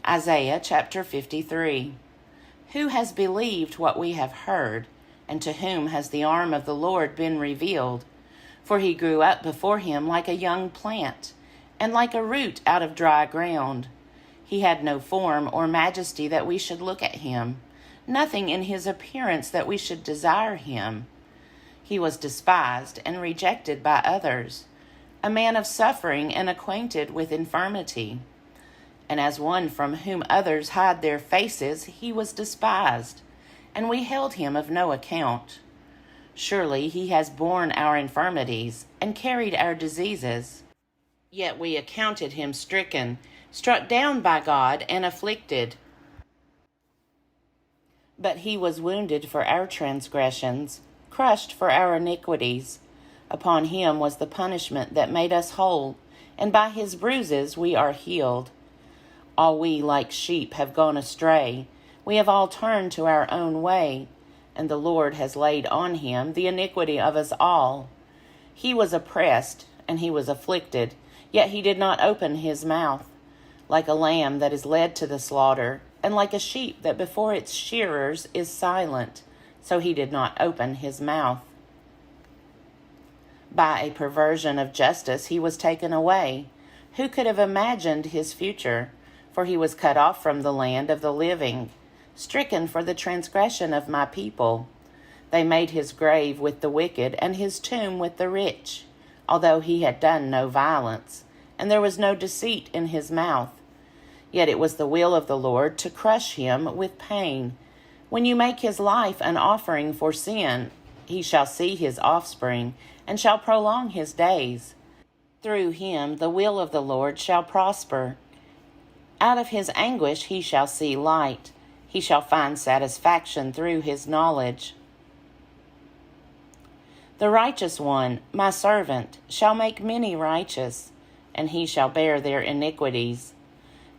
Isaiah chapter 53. Who has believed what we have heard, and to whom has the arm of the Lord been revealed? For he grew up before him like a young plant, and like a root out of dry ground. He had no form or majesty that we should look at him, nothing in his appearance that we should desire him. He was despised and rejected by others, a man of suffering and acquainted with infirmity. And as one from whom others hide their faces, he was despised, and we held him of no account. Surely he has borne our infirmities and carried our diseases. Yet we accounted him stricken, struck down by God, and afflicted. But he was wounded for our transgressions, crushed for our iniquities. Upon him was the punishment that made us whole, and by his bruises we are healed. All we like sheep have gone astray. We have all turned to our own way, and the Lord has laid on him the iniquity of us all. He was oppressed, and he was afflicted, yet he did not open his mouth. Like a lamb that is led to the slaughter, and like a sheep that before its shearers is silent, so he did not open his mouth. By a perversion of justice he was taken away. Who could have imagined his future? For he was cut off from the land of the living, stricken for the transgression of my people. They made his grave with the wicked, and his tomb with the rich, although he had done no violence, and there was no deceit in his mouth. Yet it was the will of the Lord to crush him with pain. When you make his life an offering for sin, he shall see his offspring, and shall prolong his days. Through him the will of the Lord shall prosper. Out of his anguish he shall see light. He shall find satisfaction through his knowledge. The righteous one, my servant, shall make many righteous, and he shall bear their iniquities.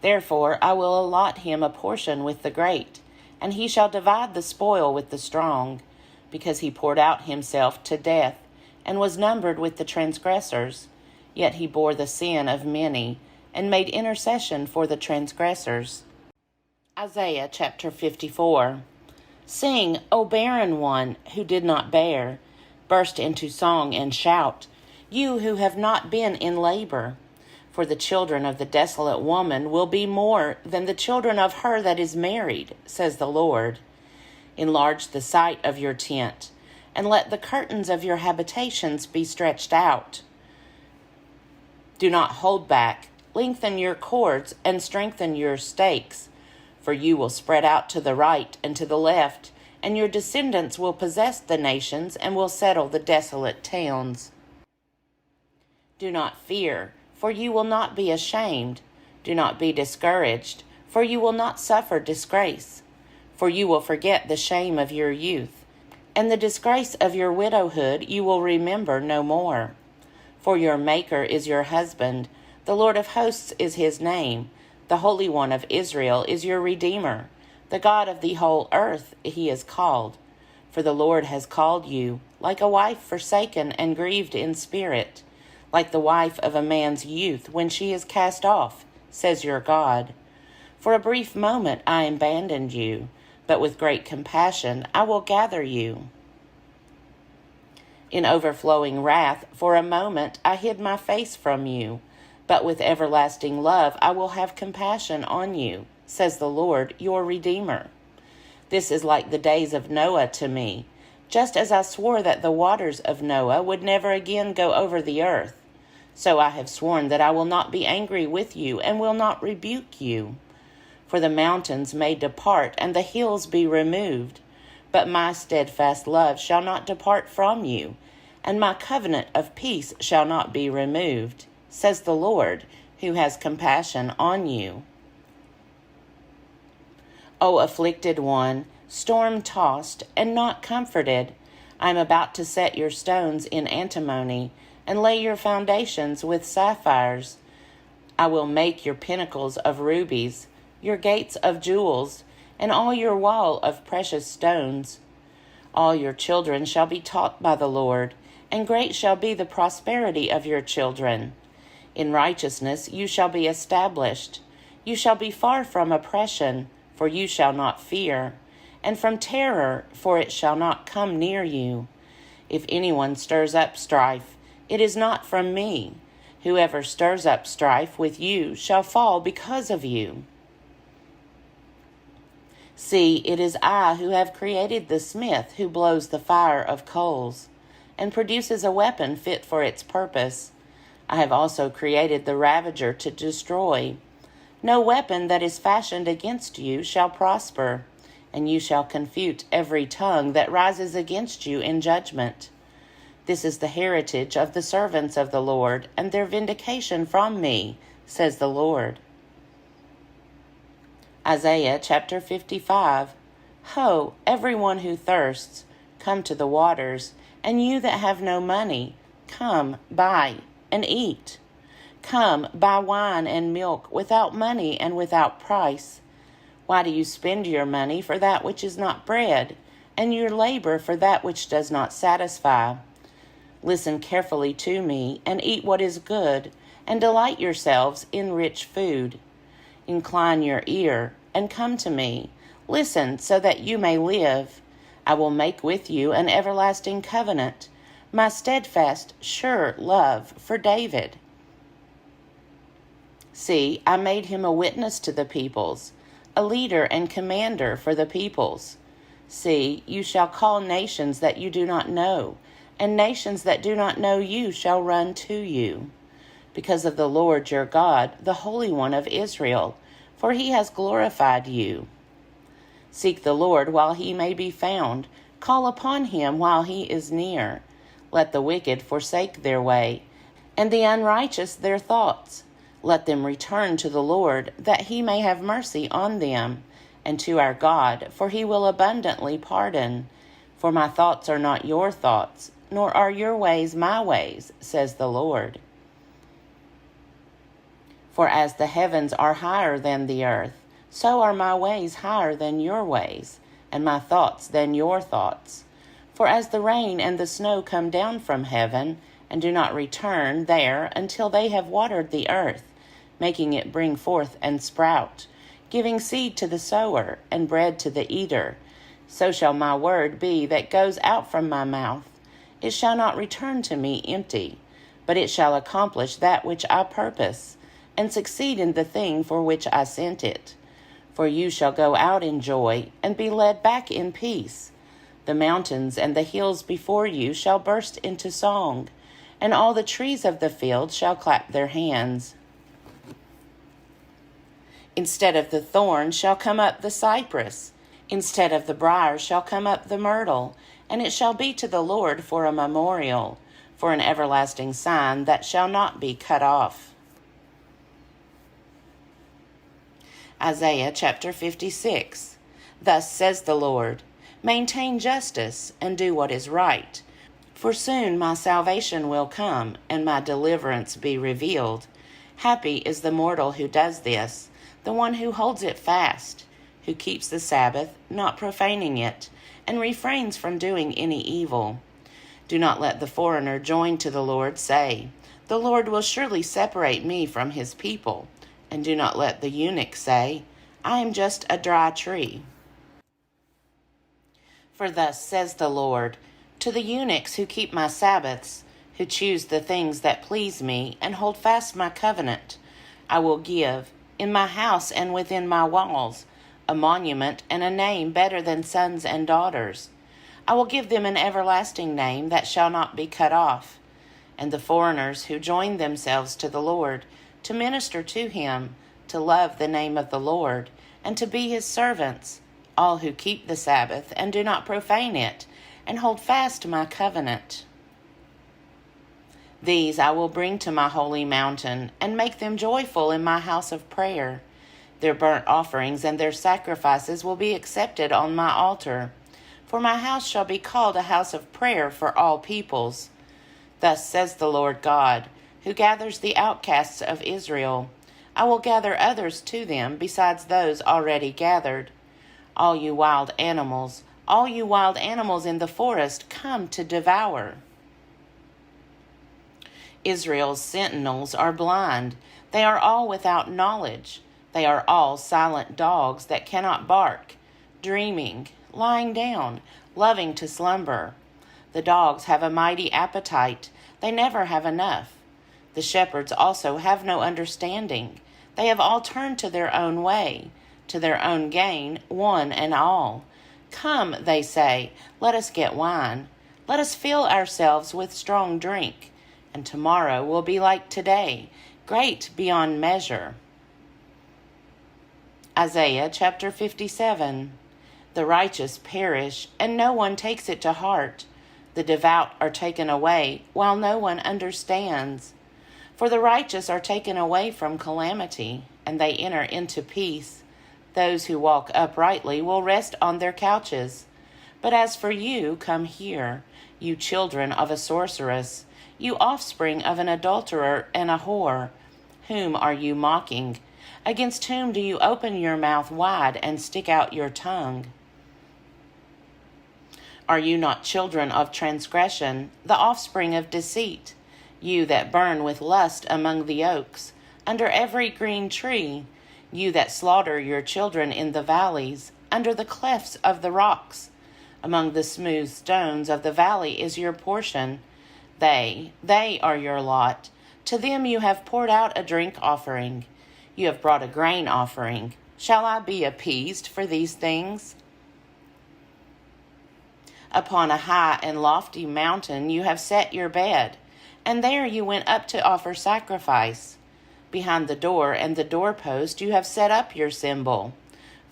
Therefore I will allot him a portion with the great, and he shall divide the spoil with the strong, because he poured out himself to death, and was numbered with the transgressors. Yet he bore the sin of many, and made intercession for the transgressors. Isaiah chapter 54. Sing, O barren one who did not bear. Burst into song and shout, you who have not been in labor. For the children of the desolate woman will be more than the children of her that is married, says the Lord. Enlarge the site of your tent, and let the curtains of your habitations be stretched out. Do not hold back. Lengthen your cords and strengthen your stakes, for you will spread out to the right and to the left, and your descendants will possess the nations and will settle the desolate towns. Do not fear, for you will not be ashamed. Do not be discouraged, for you will not suffer disgrace. For you will forget the shame of your youth, and the disgrace of your widowhood you will remember no more. For your Maker is your husband, the Lord of hosts is his name, the Holy One of Israel is your Redeemer, the God of the whole earth he is called. For the Lord has called you, like a wife forsaken and grieved in spirit, like the wife of a man's youth when she is cast off, says your God. For a brief moment I abandoned you, but with great compassion I will gather you. In overflowing wrath, for a moment I hid my face from you, but with everlasting love I will have compassion on you, says the Lord, your Redeemer. This is like the days of Noah to me, just as I swore that the waters of Noah would never again go over the earth. So I have sworn that I will not be angry with you and will not rebuke you. For the mountains may depart and the hills be removed, but my steadfast love shall not depart from you, and my covenant of peace shall not be removed, says the Lord, who has compassion on you. O afflicted one, storm-tossed and not comforted, I am about to set your stones in antimony, and lay your foundations with sapphires. I will make your pinnacles of rubies, your gates of jewels, and all your wall of precious stones. All your children shall be taught by the Lord, and great shall be the prosperity of your children. In righteousness you shall be established. You shall be far from oppression, for you shall not fear, and from terror, for it shall not come near you. If anyone stirs up strife, it is not from me. Whoever stirs up strife with you shall fall because of you. See, it is I who have created the smith who blows the fire of coals, and produces a weapon fit for its purpose. I have also created the ravager to destroy. No weapon that is fashioned against you shall prosper, and you shall confute every tongue that rises against you in judgment. This is the heritage of the servants of the Lord, and their vindication from me, says the Lord. Isaiah chapter 55. Ho, everyone who thirsts, come to the waters, and you that have no money, come, buy, and eat. Come, buy wine and milk without money and without price. Why do you spend your money for that which is not bread, and your labor for that which does not satisfy? Listen carefully to me, and eat what is good, and delight yourselves in rich food. Incline your ear, and come to me. Listen, so that you may live. I will make with you an everlasting covenant, my steadfast, sure love for David. See, I made him a witness to the peoples, a leader and commander for the peoples. See, you shall call nations that you do not know, and nations that do not know you shall run to you. Because of the Lord your God, the Holy One of Israel, for he has glorified you. Seek the Lord while he may be found. Call upon him while he is near. Let the wicked forsake their way, and the unrighteous their thoughts. Let them return to the Lord, that he may have mercy on them, and to our God, for he will abundantly pardon. For my thoughts are not your thoughts, nor are your ways my ways, says the Lord. For as the heavens are higher than the earth, so are my ways higher than your ways, and my thoughts than your thoughts. For as the rain and the snow come down from heaven, and do not return there until they have watered the earth, making it bring forth and sprout, giving seed to the sower and bread to the eater, so shall my word be that goes out from my mouth. It shall not return to me empty, but it shall accomplish that which I purpose, and succeed in the thing for which I sent it. For you shall go out in joy, and be led back in peace. The mountains and the hills before you shall burst into song, and all the trees of the field shall clap their hands. Instead of the thorn shall come up the cypress, instead of the briar shall come up the myrtle, and it shall be to the Lord for a memorial, for an everlasting sign that shall not be cut off. Isaiah chapter 56. Thus says the Lord, maintain justice and do what is right, for soon my salvation will come and my deliverance be revealed. Happy is the mortal who does this, the one who holds it fast, who keeps the Sabbath, not profaning it, and refrains from doing any evil. Do not let the foreigner joined to the Lord say, the Lord will surely separate me from his people. And do not let the eunuch say, I am just a dry tree. For thus says the Lord, to the eunuchs who keep my Sabbaths, who choose the things that please me, and hold fast my covenant, I will give, in my house and within my walls, a monument and a name better than sons and daughters. I will give them an everlasting name that shall not be cut off. And the foreigners who join themselves to the Lord, to minister to him, to love the name of the Lord, and to be his servants, all who keep the Sabbath and do not profane it, and hold fast my covenant. These I will bring to my holy mountain, and make them joyful in my house of prayer. Their burnt offerings and their sacrifices will be accepted on my altar. For my house shall be called a house of prayer for all peoples. Thus says the Lord God, who gathers the outcasts of Israel. I will gather others to them besides those already gathered. All you wild animals in the forest, come to devour. Israel's sentinels are blind. They are all without knowledge. They are all silent dogs that cannot bark, dreaming, lying down, loving to slumber. The dogs have a mighty appetite. They never have enough. The shepherds also have no understanding. They have all turned to their own way, to their own gain, one and all. Come, they say, let us get wine. Let us fill ourselves with strong drink. And tomorrow will be like today, great beyond measure. Isaiah chapter 57. The righteous perish, and no one takes it to heart. The devout are taken away, while no one understands. For the righteous are taken away from calamity, and they enter into peace. Those who walk uprightly will rest on their couches. But as for you, come here, you children of a sorceress, you offspring of an adulterer and a whore. Whom are you mocking? Against whom do you open your mouth wide and stick out your tongue? Are you not children of transgression, the offspring of deceit? You that burn with lust among the oaks, under every green tree, you that slaughter your children in the valleys, under the clefts of the rocks. Among the smooth stones of the valley is your portion. They are your lot. To them you have poured out a drink offering. You have brought a grain offering. Shall I be appeased for these things? Upon a high and lofty mountain you have set your bed, and there you went up to offer sacrifice. Behind the door and the doorpost you have set up your symbol.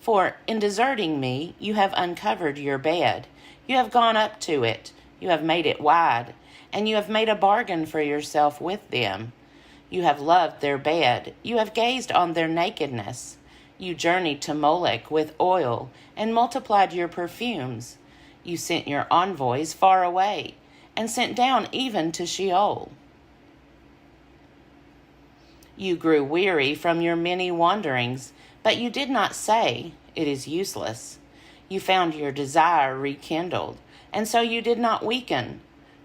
For in deserting me you have uncovered your bed. You have gone up to it. You have made it wide, and you have made a bargain for yourself with them. You have loved their bed. You have gazed on their nakedness. You journeyed to Molech with oil and multiplied your perfumes. You sent your envoys far away and sent down even to Sheol. You grew weary from your many wanderings, but you did not say, it is useless. You found your desire rekindled, and so you did not weaken.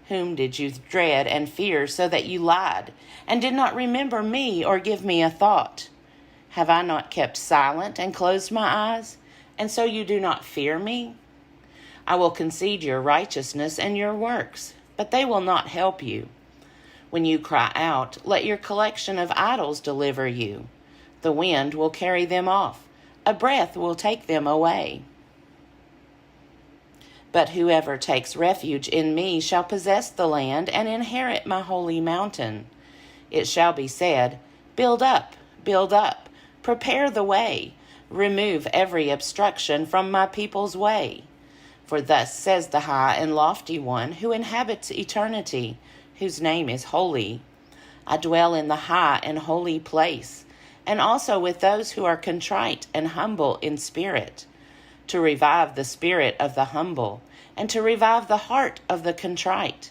Whom did you dread and fear so that you lied, and did not remember me or give me a thought? Have I not kept silent and closed my eyes, and so you do not fear me? I will concede your righteousness and your works, but they will not help you. When you cry out, let your collection of idols deliver you. The wind will carry them off. A breath will take them away. But whoever takes refuge in me shall possess the land and inherit my holy mountain. It shall be said, build up, prepare the way, remove every obstruction from my people's way. For thus says the high and lofty one who inhabits eternity, whose name is holy. I dwell in the high and holy place, and also with those who are contrite and humble in spirit, to revive the spirit of the humble, and to revive the heart of the contrite.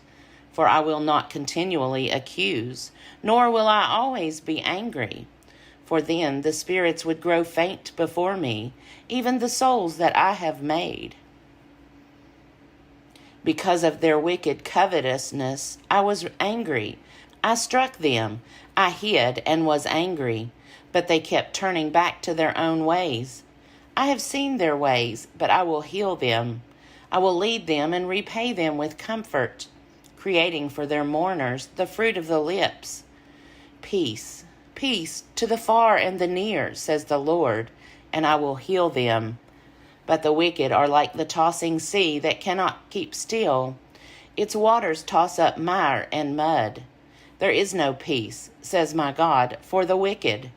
For I will not continually accuse, nor will I always be angry. For then the spirits would grow faint before me, even the souls that I have made. Because of their wicked covetousness, I was angry. I struck them. I hid and was angry. But they kept turning back to their own ways. I have seen their ways, but I will heal them. I will lead them and repay them with comfort, creating for their mourners the fruit of the lips. Peace, peace to the far and the near, says the Lord, and I will heal them. But the wicked are like the tossing sea that cannot keep still. Its waters toss up mire and mud. There is no peace, says my God, for the wicked.